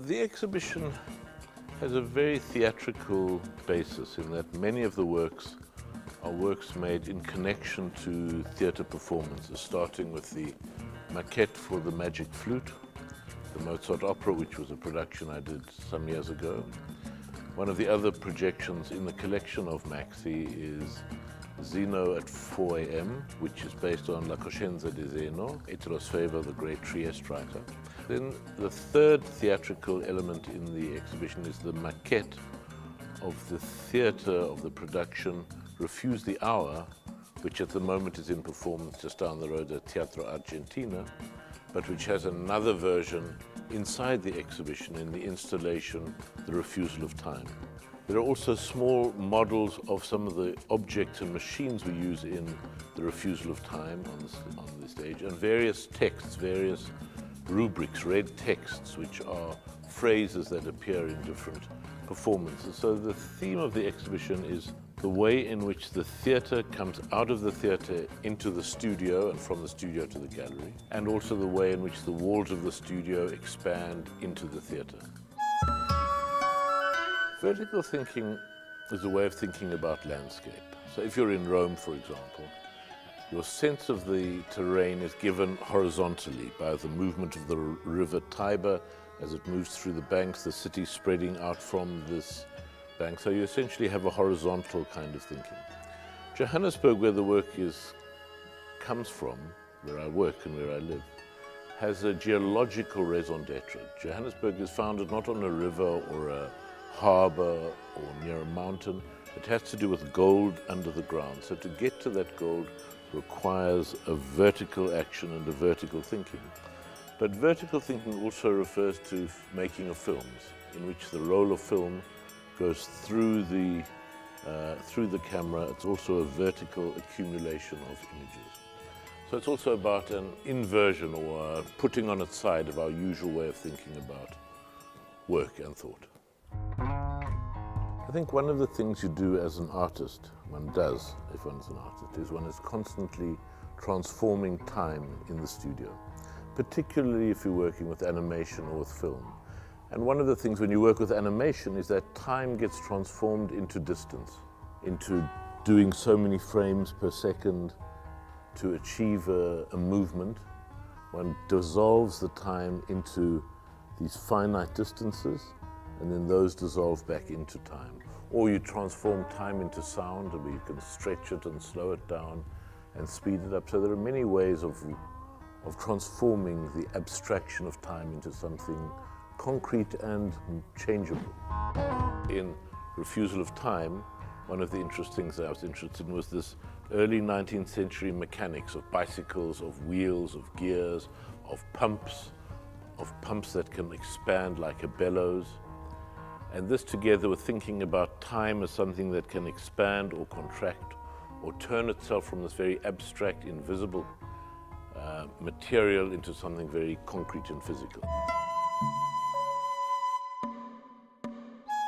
The exhibition has a very theatrical basis in that many of the works are works made in connection to theatre performances, starting with the maquette for the Magic Flute, the Mozart opera, which was a production I did some years ago. One of the other projections in the collection of Maxi is Zeno at 4 a.m., which is based on La Coscienza di Zeno, Italos Faber, the great Trieste writer. Then the third theatrical element in the exhibition is the maquette of the theatre of the production Refuse the Hour, which at the moment is in performance just down the road at Teatro Argentina, but which has another version inside the exhibition in the installation The Refusal of Time. There are also small models of some of the objects and machines we use in The Refusal of Time on the stage, and various texts, various rubrics, red texts, which are phrases that appear in different performances. So the theme of the exhibition is the way in which the theatre comes out of the theatre into the studio and from the studio to the gallery, and also the way in which the walls of the studio expand into the theatre. Vertical thinking is a way of thinking about landscape. So if you're in Rome, for example, your sense of the terrain is given horizontally by the movement of the river Tiber as it moves through the banks, the city spreading out from this bank. So you essentially have a horizontal kind of thinking. Johannesburg, where the work comes from, where I work and where I live, has a geological raison d'etre. Johannesburg is founded not on a river or a harbour or near a mountain. It has to do with gold under the ground. So to get to that gold requires a vertical action and a vertical thinking. But vertical thinking also refers to making of films, in which the roll of film goes through the camera. It's also a vertical accumulation of images. So it's also about an inversion or a putting on its side of our usual way of thinking about work and thought. I think one of the things you do as an artist, one does if one's an artist, is one is constantly transforming time in the studio, particularly if you're working with animation or with film. And one of the things when you work with animation is that time gets transformed into distance, into doing so many frames per second to achieve a movement. One dissolves the time into these finite distances, and then those dissolve back into time. Or you transform time into sound, where you can stretch it and slow it down and speed it up. So there are many ways of transforming the abstraction of time into something concrete and changeable. In Refusal of Time, one of the interesting things that I was interested in was this early 19th century mechanics of bicycles, of wheels, of gears, of pumps that can expand like a bellows. And this together with thinking about time as something that can expand or contract or turn itself from this very abstract, invisible material into something very concrete and physical.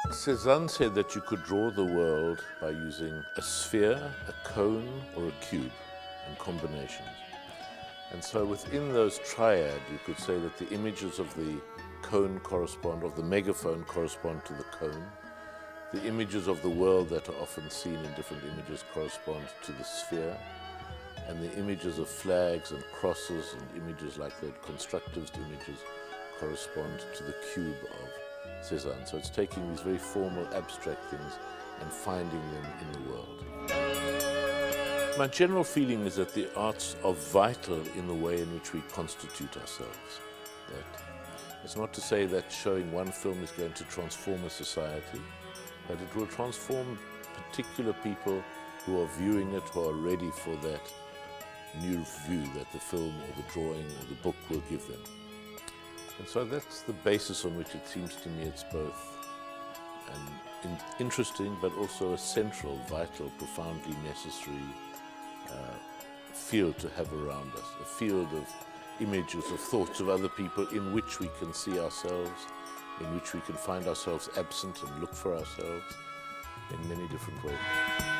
Cézanne said that you could draw the world by using a sphere, a cone, or a cube, and combinations. And so within those triad, you could say that the images of the cone correspond, of the megaphone correspond to the cone. The images of the world that are often seen in different images correspond to the sphere. And the images of flags and crosses and images like that, constructivist images, correspond to the cube of Cézanne. So it's taking these very formal, abstract things and finding them in the world. My general feeling is that the arts are vital in the way in which we constitute ourselves. That it's not to say that showing one film is going to transform a society, but it will transform particular people who are viewing it, who are ready for that new view that the film or the drawing or the book will give them. And so that's the basis on which it seems to me it's both an interesting but also a central, vital, profoundly necessary field to have around us, a field of images, of thoughts of other people in which we can see ourselves, in which we can find ourselves absent and look for ourselves in many different ways.